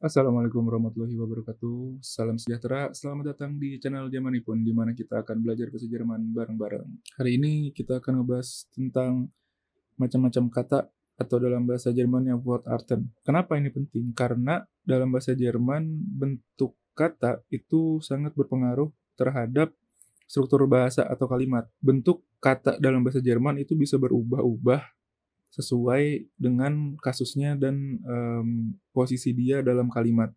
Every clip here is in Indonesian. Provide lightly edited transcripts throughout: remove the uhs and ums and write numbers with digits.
Assalamualaikum warahmatullahi wabarakatuh. Salam sejahtera, selamat datang di channel Jamanipun, di mana kita akan belajar bahasa Jerman bareng-bareng. Hari ini kita akan ngebahas tentang macam-macam kata atau dalam bahasa Jerman yang Wortarten. Kenapa ini penting? Karena dalam bahasa Jerman, bentuk kata itu sangat berpengaruh terhadap struktur bahasa atau kalimat. Bentuk kata dalam bahasa Jerman itu bisa berubah-ubah sesuai dengan kasusnya dan posisi dia dalam kalimat.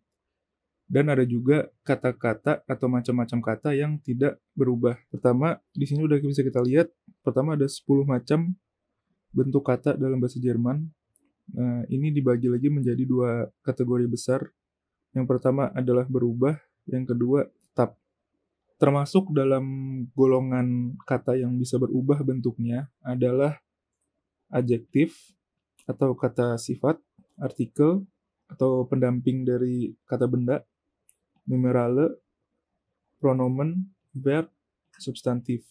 Dan ada juga kata-kata atau macam-macam kata yang tidak berubah. Pertama, di sini udah bisa kita lihat, pertama ada 10 macam bentuk kata dalam bahasa Jerman. Nah, ini dibagi lagi menjadi dua kategori besar. Yang pertama adalah berubah, yang kedua tetap. Termasuk dalam golongan kata yang bisa berubah bentuknya adalah adjektif atau kata sifat, artikel atau pendamping dari kata benda, numerale, pronomen, verb, substantif.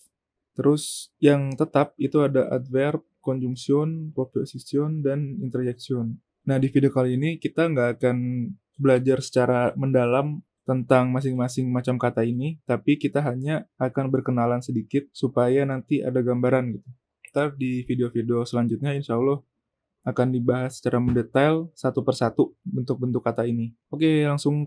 Terus yang tetap itu ada adverb, conjunction, proposition, dan interjection. Nah, di video kali ini kita nggak akan belajar secara mendalam tentang masing-masing macam kata ini, tapi kita hanya akan berkenalan sedikit supaya nanti ada gambaran gitu. Ntar di video-video selanjutnya insya Allah akan dibahas secara mendetail satu persatu bentuk-bentuk kata ini. Oke, langsung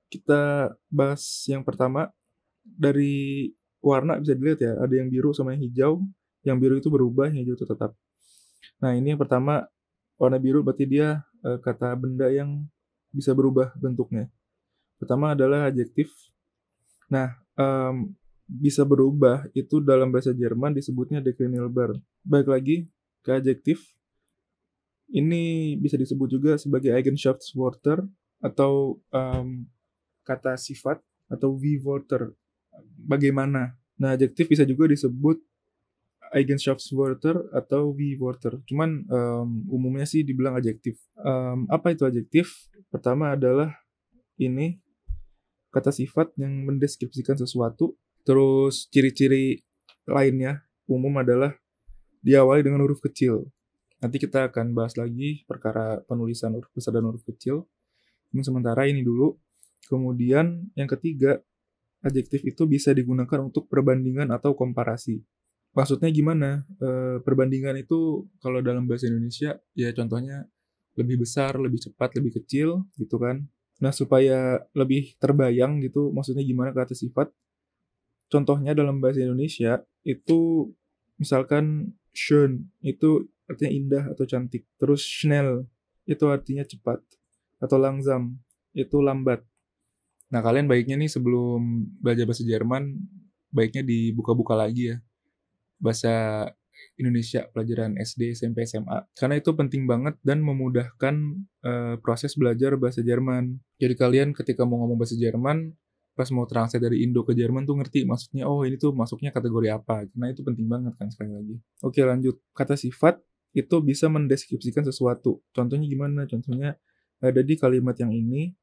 kita bahas yang pertama. Dari warna bisa dilihat ya, ada yang biru sama yang hijau. Yang biru itu berubah, yang hijau itu tetap. Nah, ini yang pertama, warna biru berarti dia kata benda yang bisa berubah bentuknya. Pertama adalah adjektif. Nah, bisa berubah itu dalam bahasa Jerman disebutnya Deklinilbar. Baik lagi ke adjektif. Ini bisa disebut juga sebagai Eigenschaftswörter atau kata sifat atau V-Wörter. Bagaimana? Nah, adjektif bisa juga disebut Eigenschaftswörter atau V-Wörter. Cuman umumnya sih dibilang adjektif. Apa itu adjektif? Pertama adalah ini kata sifat yang mendeskripsikan sesuatu. Terus ciri-ciri lainnya umum adalah diawali dengan huruf kecil. Nanti kita akan bahas lagi perkara penulisan huruf besar dan huruf kecil. Sementara ini dulu. Kemudian yang ketiga, adjektif itu bisa digunakan untuk perbandingan atau komparasi. Maksudnya gimana? Perbandingan itu kalau dalam bahasa Indonesia ya contohnya lebih besar, lebih cepat, lebih kecil gitu kan. Nah, supaya lebih terbayang gitu, maksudnya gimana kata sifat. Contohnya dalam bahasa Indonesia itu misalkan schön itu artinya indah atau cantik. Terus schnell itu artinya cepat atau langsam itu lambat. Nah, kalian baiknya nih sebelum belajar bahasa Jerman, baiknya dibuka-buka lagi ya. Bahasa Indonesia, pelajaran SD, SMP, SMA. Karena itu penting banget dan memudahkan proses belajar bahasa Jerman. Jadi kalian ketika mau ngomong bahasa Jerman, pas mau translate dari Indo ke Jerman tuh ngerti maksudnya, oh ini tuh masuknya kategori apa. Nah itu penting banget kan sekali lagi. Oke lanjut, kata sifat itu bisa mendeskripsikan sesuatu. Contohnya gimana? Contohnya ada di kalimat yang ini,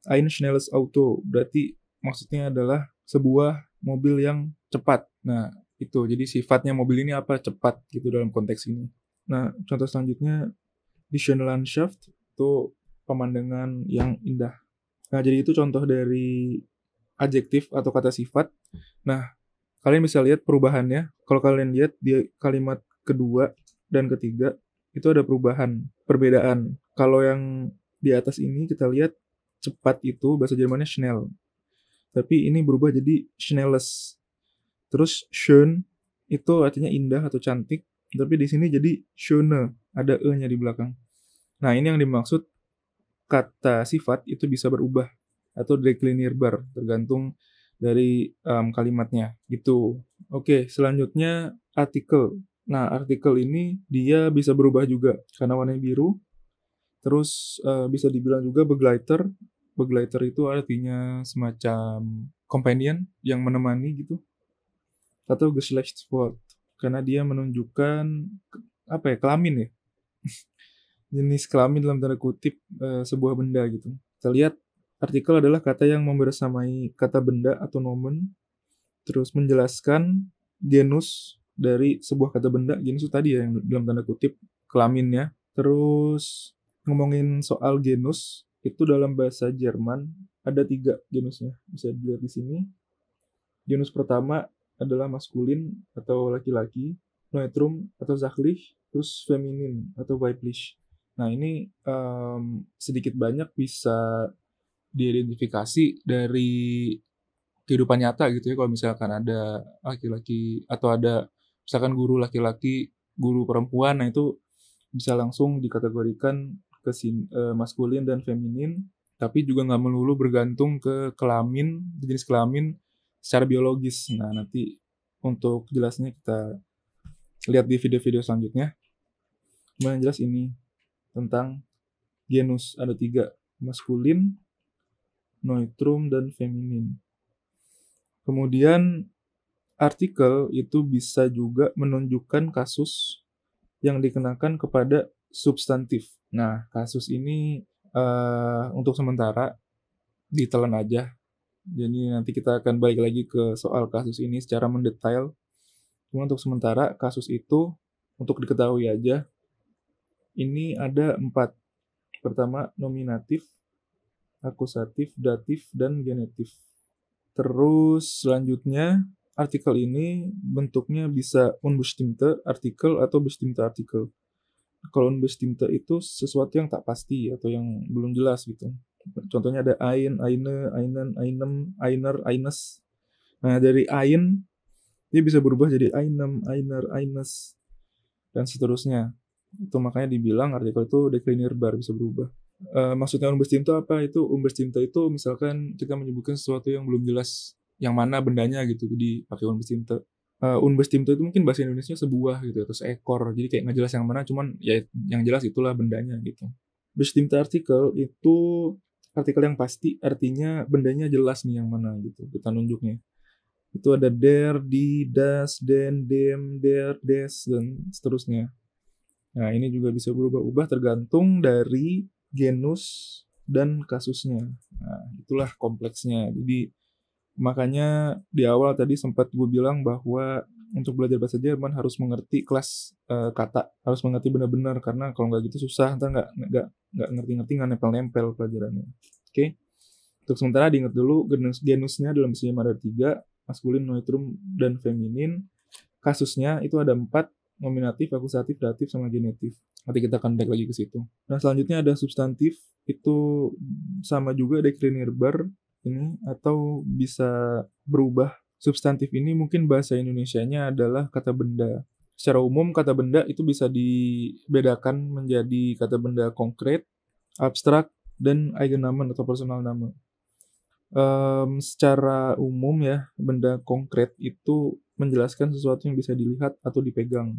Ein schnelles Auto, berarti maksudnya adalah sebuah mobil yang cepat. Nah, itu. Jadi sifatnya mobil ini apa? Cepat gitu dalam konteks ini. Nah, contoh selanjutnya di Schöne Landschaft itu pemandangan yang indah. Nah, jadi itu contoh dari adjektif atau kata sifat. Nah, kalian bisa lihat perubahannya. Kalau kalian lihat di kalimat kedua dan ketiga itu ada perubahan, perbedaan. Kalau yang di atas ini kita lihat cepat itu bahasa Jermannya schnell. Tapi ini berubah jadi schnelles. Terus schön itu artinya indah atau cantik, tapi di sini jadi schöne, ada e-nya di belakang. Nah, ini yang dimaksud kata sifat itu bisa berubah atau deklinirbar, tergantung dari kalimatnya gitu. Oke, selanjutnya artikel. Nah, artikel ini dia bisa berubah juga karena warnanya biru. Terus bisa dibilang juga Begleiter. Begleiter itu artinya semacam companion yang menemani gitu. Atau Geschlechtswort karena dia menunjukkan apa ya, kelamin ya. Jenis kelamin dalam tanda kutip sebuah benda gitu. Kita lihat artikel adalah kata yang membersamai kata benda atau nomen, terus menjelaskan genus dari sebuah kata benda. Genus itu tadi ya yang dalam tanda kutip kelaminnya. Terus ngomongin soal genus, itu dalam bahasa Jerman ada 3 genusnya, bisa dilihat di sini. Genus pertama adalah maskulin atau laki-laki, neutrum atau sachlich, terus feminin atau weiblich. Nah ini sedikit banyak bisa diidentifikasi dari kehidupan nyata gitu ya. Kalau misalkan ada laki-laki atau ada misalkan guru laki-laki, guru perempuan, nah itu bisa langsung dikategorikan ke maskulin dan feminin, tapi juga nggak melulu bergantung ke kelamin, jenis kelamin secara biologis. Nah nanti untuk jelasnya kita lihat di video-video selanjutnya. Cuma yang jelas ini tentang genus ada 3, maskulin, neutrum, dan feminin. Kemudian artikel itu bisa juga menunjukkan kasus yang dikenakan kepada substantif. Nah, kasus ini untuk sementara ditelan aja. Jadi nanti kita akan balik lagi ke soal kasus ini secara mendetail. Cuma untuk sementara kasus itu untuk diketahui aja. Ini ada 4. Pertama nominatif, akusatif, datif, dan genetif. Terus selanjutnya artikel ini bentuknya bisa unbestimmte artikel atau bestimmte artikel. Kalau unbestimmte itu sesuatu yang tak pasti atau yang belum jelas gitu. Contohnya ada ein, eine, einen, einem, einer, eines. Nah dari ein dia bisa berubah jadi einem, einer, eines, dan seterusnya. Itu makanya dibilang artikel itu deklinierbar, bisa berubah. Maksudnya unbestimmte apa? Itu unbestimmte itu misalkan kita menyebutkan sesuatu yang belum jelas yang mana bendanya gitu, jadi pakai unbestimmte. Unbestimmte itu mungkin bahasa Indonesia sebuah gitu atau seekor, jadi kayak nggak jelas yang mana, cuman ya yang jelas itulah bendanya gitu. Bestimmte artikel itu artikel yang pasti, artinya bendanya jelas nih yang mana gitu, kita nunjuknya. Itu ada der, die, das, den, dem, der, des, dan seterusnya. Nah, ini juga bisa berubah-ubah tergantung dari genus dan kasusnya. Nah, itulah kompleksnya. Jadi, makanya di awal tadi sempat gue bilang bahwa untuk belajar bahasa Jerman harus mengerti kelas kata, harus mengerti benar-benar, karena kalau nggak gitu susah, ntar nggak ngerti-ngerti, nggak nempel-nempel pelajarannya. Oke, untuk sementara diingat dulu genusnya dalam bahasa Jerman ada 3, maskulin, neutrum, dan feminin. Kasusnya itu ada 4, nominatif, akusatif, datif, sama genetif. Nanti kita akan balik lagi ke situ. Nah, selanjutnya ada substantif, itu sama juga deklinierbar ini atau bisa berubah. Substantif ini mungkin bahasa Indonesianya adalah kata benda. Secara umum kata benda itu bisa dibedakan menjadi kata benda konkret, abstrak, dan eigennamen atau personal nama. Secara umum ya, benda konkret itu menjelaskan sesuatu yang bisa dilihat atau dipegang.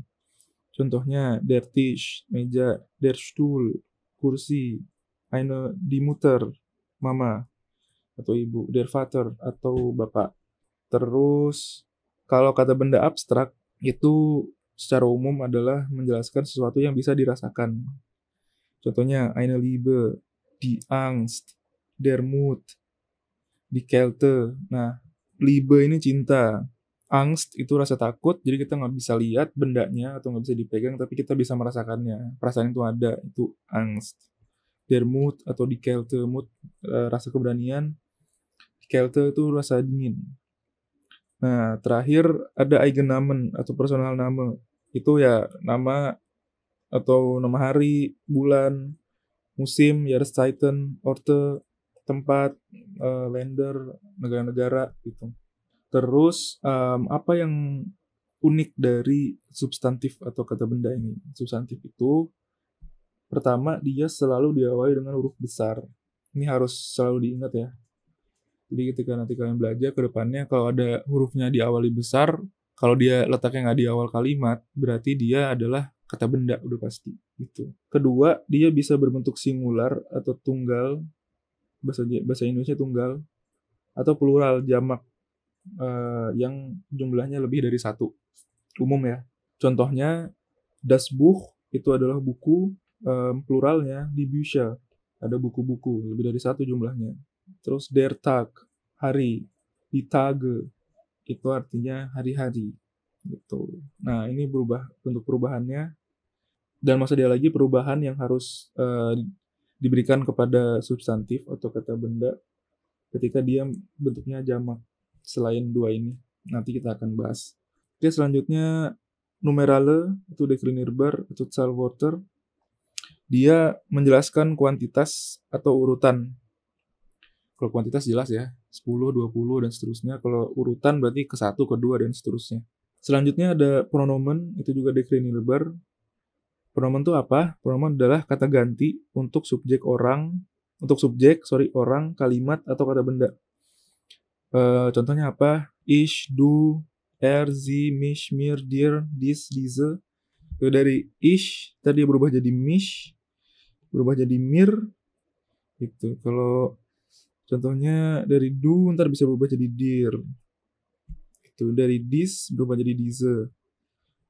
Contohnya, der Tisch, meja, der Stuhl, kursi, die Mutter, mama atau ibu, der Vater atau bapak. Terus, kalau kata benda abstrak itu secara umum adalah menjelaskan sesuatu yang bisa dirasakan. Contohnya, eine Liebe, die Angst, der Mut, die Kälte. Nah, Liebe ini cinta. Angst itu rasa takut, jadi kita nggak bisa lihat bendanya atau nggak bisa dipegang, tapi kita bisa merasakannya. Perasaan itu ada, itu angst. Der Mut atau die Kälte, Mut rasa keberanian, Kälte itu rasa dingin. Nah, terakhir ada Eigennamen atau personal nama. Itu ya nama atau nama hari, bulan, musim, Jahreszeiten, Orte, tempat, Länder, negara-negara gitu. Terus apa yang unik dari substantif atau kata benda ini? Substantif itu pertama dia selalu diawali dengan huruf besar. Ini harus selalu diingat ya. Jadi ketika nanti kalian belajar ke depannya, kalau ada hurufnya diawali besar, kalau dia letaknya nggak di awal kalimat, berarti dia adalah kata benda udah pasti gitu. Kedua, dia bisa berbentuk singular atau tunggal, bahasa Indonesia tunggal, atau plural jamak yang jumlahnya lebih dari 1. Umum ya. Contohnya, das Buch itu adalah buku, pluralnya die Bücher. Ada buku-buku, lebih dari 1 jumlahnya. Terus der Tag, hari. Die Tage, itu artinya hari-hari. Gitu. Nah, ini berubah bentuk perubahannya. Dan maksudnya lagi perubahan yang harus diberikan kepada substantif atau kata benda ketika dia bentuknya jamak selain dua ini. Nanti kita akan bahas. Oke, selanjutnya numerale itu Deklinierbar atau Zahlwörter. Dia menjelaskan kuantitas atau urutan. Kalau kuantitas jelas ya, 10, 20 dan seterusnya. Kalau urutan berarti ke 1, ke 2 dan seterusnya. Selanjutnya ada pronomen, itu juga Deklinierbar. Pronomen itu apa? Pronomen adalah kata ganti untuk subjek orang, orang, kalimat atau kata benda. Contohnya apa? Ich, du, er, sie, mich, mir, dir, dies, diese. Itu dari ich tadi berubah jadi mich, berubah jadi mir. Gitu. Kalau contohnya dari du ntar bisa berubah jadi dir. Itu dari dis berubah jadi diese.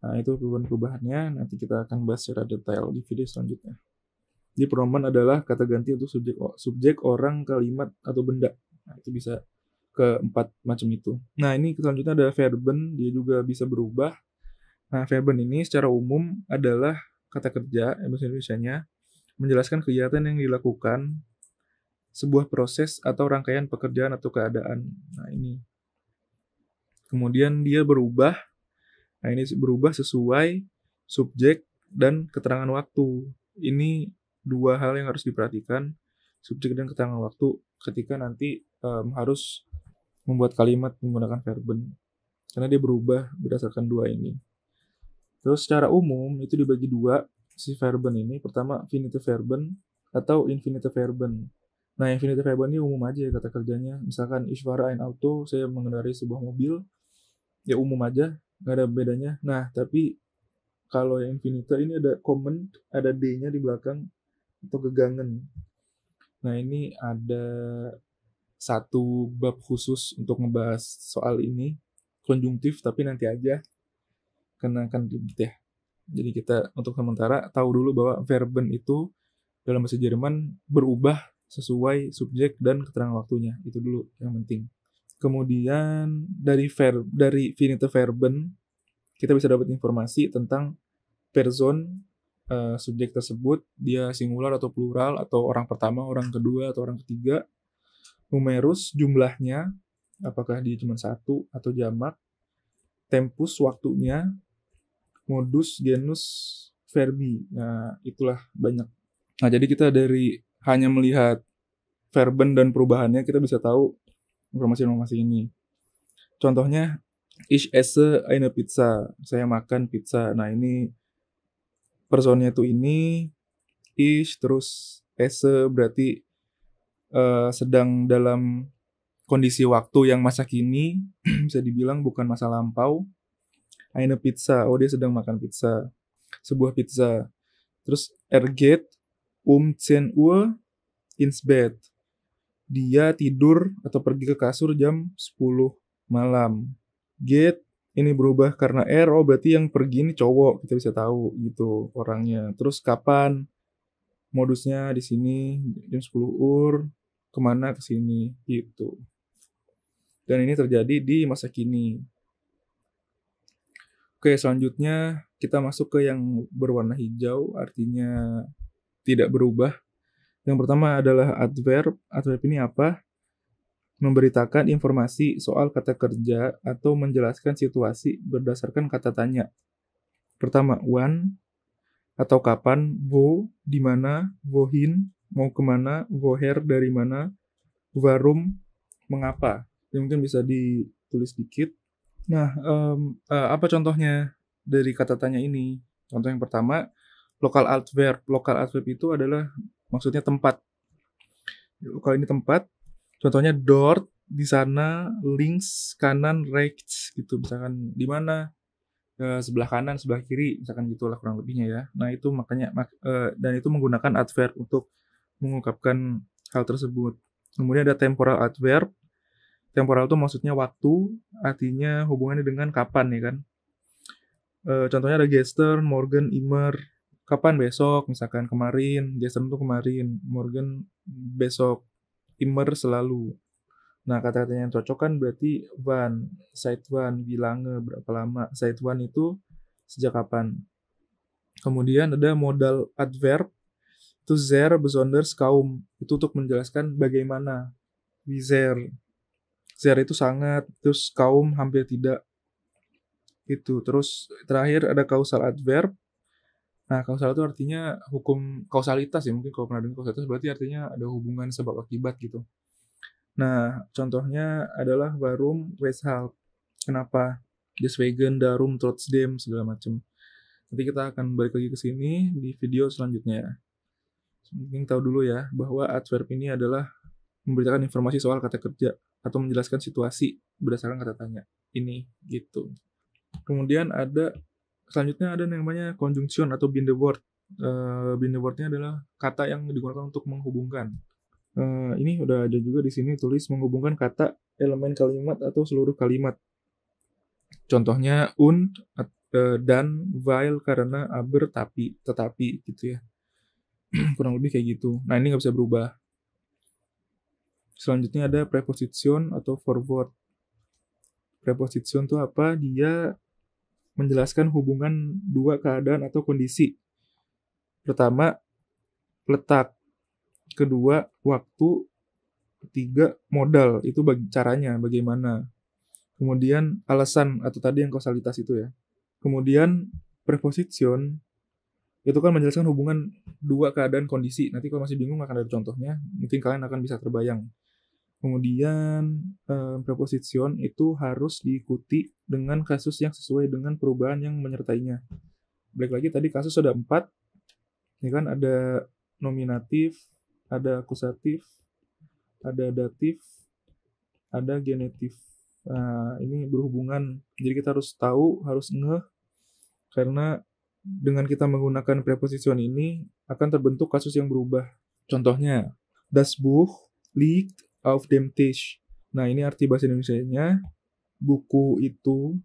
Nah, itu perubahan-perubahannya nanti kita akan bahas secara detail di video selanjutnya. Jadi pronomen adalah kata ganti untuk subjek, orang, kalimat atau benda. Nah, itu bisa keempat macam itu. Nah, ini selanjutnya ada verben, dia juga bisa berubah. Nah, verben ini secara umum adalah kata kerja, bahasa Indonesianya, menjelaskan kegiatan yang dilakukan, sebuah proses atau rangkaian pekerjaan atau keadaan. Nah, ini. Kemudian dia berubah. Nah, ini berubah sesuai subjek dan keterangan waktu. Ini dua hal yang harus diperhatikan, subjek dan keterangan waktu ketika nanti harus membuat kalimat menggunakan verben. Karena dia berubah berdasarkan dua ini. Terus secara umum itu dibagi dua si verben ini. Pertama, infinitive verben atau infinitive verben. Nah, infinitive verben ini umum aja kata kerjanya. Misalkan ich fahre ein Auto, saya mengendarai sebuah mobil. Ya umum aja, nggak ada bedanya. Nah, tapi kalau yang infinitive ini ada common, ada D-nya di belakang atau gegangen. Nah, ini ada satu bab khusus untuk ngebahas soal ini, konjungtif, tapi nanti aja karena akan ribet ya. Jadi kita untuk sementara tahu dulu bahwa verben itu dalam bahasa Jerman berubah sesuai subjek dan keterangan waktunya. Itu dulu yang penting. Kemudian dari infinitive verben kita bisa dapat informasi tentang person, subjek tersebut dia singular atau plural atau orang pertama, orang kedua atau orang ketiga. Numerus jumlahnya, apakah dia cuma satu atau jamak. Tempus waktunya, modus, genus, verbi. Nah, itulah banyak. Nah, jadi kita dari hanya melihat verben dan perubahannya kita bisa tahu informasi-informasi ini. Contohnya, ich esse eine Pizza. Saya makan pizza. Nah, ini personnya itu ini, ich, terus esse berarti sedang dalam kondisi waktu yang masa kini, bisa dibilang bukan masa lampau. Eine Pizza, oh dia sedang makan pizza. Sebuah pizza. Terus geht 10 Uhr ins Bett. Dia tidur atau pergi ke kasur jam 10 malam. Get ini berubah karena oh berarti yang pergi ini cowok, kita bisa tahu gitu orangnya. Terus kapan? Modusnya di sini jam 10 Uhr, kemana ke sini gitu. Dan ini terjadi di masa kini. Oke, selanjutnya kita masuk ke yang berwarna hijau, artinya tidak berubah. Yang pertama adalah adverb. Adverb ini apa? Memberitakan informasi soal kata kerja atau menjelaskan situasi berdasarkan kata tanya. Pertama, wann atau kapan, wo, di mana, wohin, mau kemana, woher, dari mana, warum, mengapa. Ini mungkin bisa ditulis dikit. Nah, apa contohnya dari kata tanya ini? Contoh yang pertama, lokal adverb. Lokal adverb itu adalah maksudnya tempat. Kalau ini tempat, contohnya dort, di sana, links, kanan, rechts, gitu. Misalkan di mana, sebelah kanan, sebelah kiri, misalkan gitulah kurang lebihnya ya. Nah itu makanya, dan itu menggunakan adverb untuk mengungkapkan hal tersebut. Kemudian ada temporal adverb. Temporal itu maksudnya waktu, artinya hubungannya dengan kapan ya kan. Contohnya ada gestern, morgen, immer. Kapan besok, misalkan kemarin. Gestern itu kemarin, morgen besok, immer selalu. Nah, kata-kata yang cocok kan berarti wann, seit wann, wie lange, berapa lama. Seit wann itu sejak kapan. Kemudian ada modal adverb. Itu sehr besonders kaum. Itu untuk menjelaskan bagaimana. Wie sehr. Sehr itu sangat, terus kaum hampir tidak. Itu. Terus terakhir ada causal adverb. Nah, kausal itu artinya hukum kausalitas ya, mungkin kalau pernah dengar kausalitas berarti artinya ada hubungan sebab akibat gitu. Nah, contohnya adalah warum, weshalb, kenapa, deswegen, darum, trotzdem, segala macam. Nanti kita akan balik lagi ke sini di video selanjutnya. Mungkin tahu dulu ya bahwa adverb ini adalah memberitakan informasi soal kata kerja atau menjelaskan situasi berdasarkan kata tanya. Ini gitu. Kemudian selanjutnya ada yang namanya conjunction atau Bindewort. Bindewort-nya adalah kata yang digunakan untuk menghubungkan. Ini udah ada juga di sini tulis menghubungkan kata, elemen kalimat atau seluruh kalimat. Contohnya und, dan, weil, karena, aber, tapi, tetapi gitu ya. Kurang lebih kayak gitu. Nah, ini nggak bisa berubah. Selanjutnya ada preposition atau forward. Preposition itu apa? Dia menjelaskan hubungan dua keadaan atau kondisi. Pertama, letak. Kedua, waktu. Ketiga, modal. Itu caranya, bagaimana. Kemudian, alasan atau tadi yang kausalitas itu ya. Kemudian, preposition itu kan menjelaskan hubungan dua keadaan kondisi. Nanti kalau masih bingung akan ada contohnya. Mungkin kalian akan bisa terbayang. Kemudian preposition itu harus diikuti dengan kasus yang sesuai dengan perubahan yang menyertainya. Balik lagi tadi kasus ada 4. Ini kan ada nominatif, ada akusatif, ada datif, ada genetif. Nah, ini berhubungan. Jadi kita harus tahu, harus ngeh karena dengan kita menggunakan preposition ini akan terbentuk kasus yang berubah. Contohnya, das Buch liegt auf dem Tisch. Nah, ini arti bahasa Indonesianya, buku itu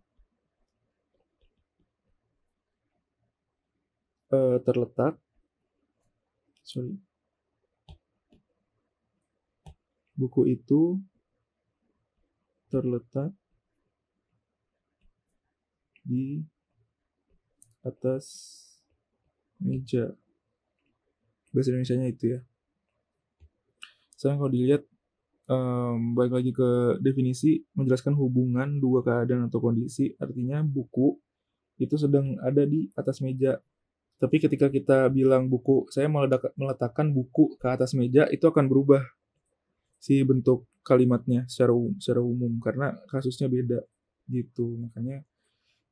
terletak. Buku itu terletak di atas meja. Bahasa Indonesianya itu ya. Sekarang kalau dilihat, balik lagi ke definisi, menjelaskan hubungan dua keadaan atau kondisi, artinya buku itu sedang ada di atas meja. Tapi ketika kita bilang buku, saya meletakkan buku ke atas meja, itu akan berubah si bentuk kalimatnya secara umum karena kasusnya beda gitu. Makanya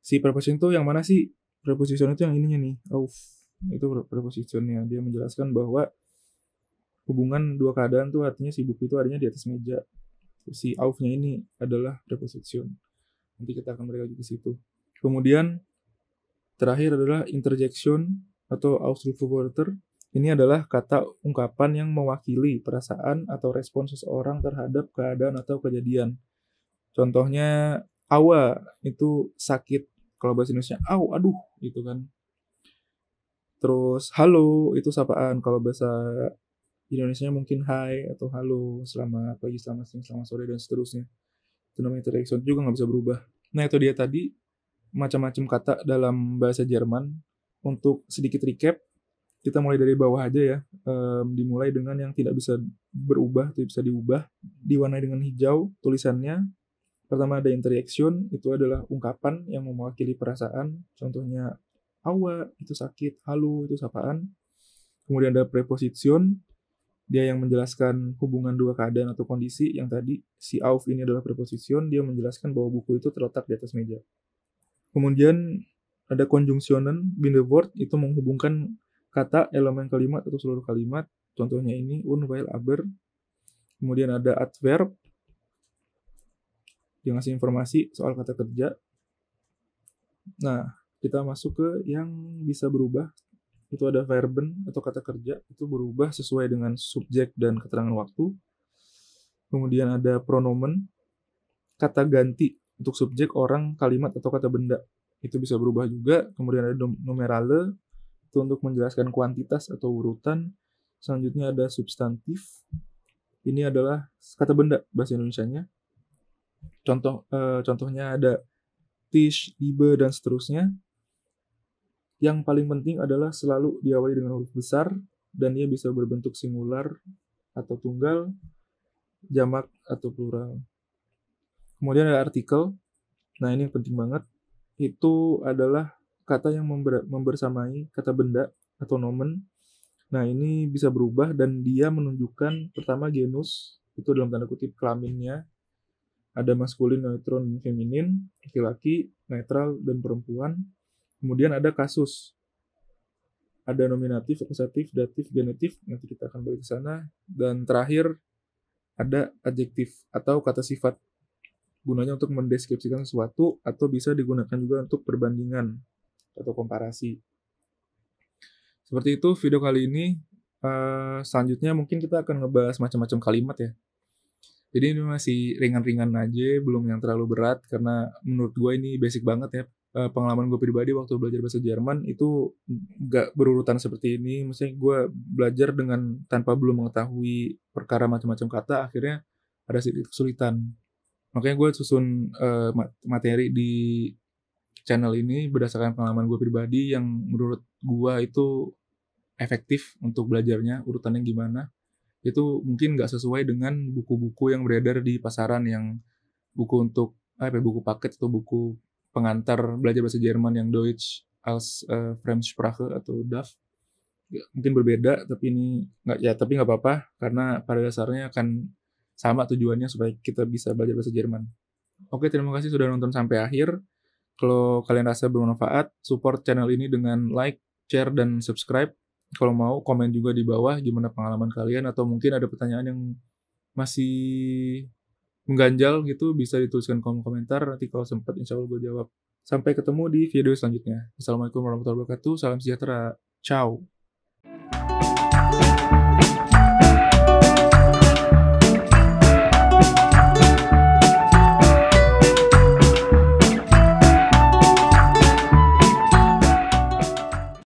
si preposition itu yang mana sih? Preposition itu yang ininya nih, auf. Itu prepositionnya. Dia menjelaskan bahwa hubungan dua keadaan tuh artinya si buku itu adanya di atas meja. Si auf-nya ini adalah preposition. Nanti kita akan balik lagi ke situ. Kemudian terakhir adalah interjection atau Ausrufewörter. Ini adalah kata ungkapan yang mewakili perasaan atau respon seseorang terhadap keadaan atau kejadian. Contohnya awa itu sakit. Kalau bahasa Indonesia, au, aduh, gitu kan. Terus halo itu sapaan. Kalau bahasa Indonesia mungkin hai atau halo, selamat pagi, selamat siang, selamat sore, dan seterusnya. Itu namanya interaction juga nggak bisa berubah. Nah, itu dia tadi macam-macam kata dalam bahasa Jerman. Untuk sedikit recap, kita mulai dari bawah aja ya. Dimulai dengan yang tidak bisa berubah, tidak bisa diubah. Diwarnai dengan hijau tulisannya. Pertama ada interaction, itu adalah ungkapan yang mewakili perasaan. Contohnya awa, itu sakit, halo, itu sapaan. Kemudian ada preposition, dia yang menjelaskan hubungan dua keadaan atau kondisi. Yang tadi, si auf ini adalah preposition, dia menjelaskan bahwa buku itu terletak di atas meja. Kemudian ada conjunctionen, Bindewort, itu menghubungkan kata, elemen kalimat, atau seluruh kalimat. Contohnya ini, und, weil, aber. Kemudian ada adverb, dia ngasih informasi soal kata kerja. Nah, kita masuk ke yang bisa berubah. Itu ada verben atau kata kerja, itu berubah sesuai dengan subjek dan keterangan waktu. Kemudian ada pronomen, kata ganti untuk subjek, orang, kalimat, atau kata benda. Itu bisa berubah juga. Kemudian ada numerale, itu untuk menjelaskan kuantitas atau urutan. Selanjutnya ada substantif. Ini adalah kata benda bahasa Indonesianya. Contohnya ada Tisch, Liebe, dan seterusnya. Yang paling penting adalah selalu diawali dengan huruf besar. dan ia bisa berbentuk singular atau tunggal, jamak atau plural. Kemudian ada artikel. Nah, ini yang penting banget. Itu adalah kata yang membersamai kata benda atau nomen. Nah, ini bisa berubah dan dia menunjukkan pertama genus, itu dalam tanda kutip kelaminnya. Ada maskulin, neutron, feminin, laki-laki, netral, dan perempuan. Kemudian ada kasus. Ada nominatif, akusatif, datif, genitif. Nanti kita akan balik ke sana. Dan terakhir ada adjektif atau kata sifat. Gunanya untuk mendeskripsikan sesuatu atau bisa digunakan juga untuk perbandingan atau komparasi. Seperti itu video kali ini. Selanjutnya mungkin kita akan ngebahas macam-macam kalimat ya. Jadi ini masih ringan-ringan aja, belum yang terlalu berat karena menurut gue ini basic banget ya. Pengalaman gue pribadi waktu belajar bahasa Jerman itu nggak berurutan seperti ini. Maksudnya gue belajar dengan tanpa belum mengetahui perkara macam-macam kata, akhirnya ada sedikit kesulitan. Makanya gue susun materi di channel ini berdasarkan pengalaman gue pribadi yang menurut gue itu efektif untuk belajarnya, urutannya gimana. Itu mungkin nggak sesuai dengan buku-buku yang beredar di pasaran yang buku untuk buku paket atau buku pengantar belajar bahasa Jerman yang Deutsch als Fremdsprache atau DAF. Ya, mungkin berbeda, tapi ini nggak apa-apa karena pada dasarnya akan sama tujuannya supaya kita bisa belajar bahasa Jerman. Oke, terima kasih sudah nonton sampai akhir. Kalau kalian rasa bermanfaat, support channel ini dengan like, share, dan subscribe. Kalau mau, komen juga di bawah gimana pengalaman kalian, atau mungkin ada pertanyaan yang masih mengganjal gitu, bisa dituliskan kolom komentar. Nanti kalau sempat, insya Allah gue jawab. Sampai ketemu di video selanjutnya. Assalamualaikum warahmatullahi wabarakatuh. Salam sejahtera. Ciao.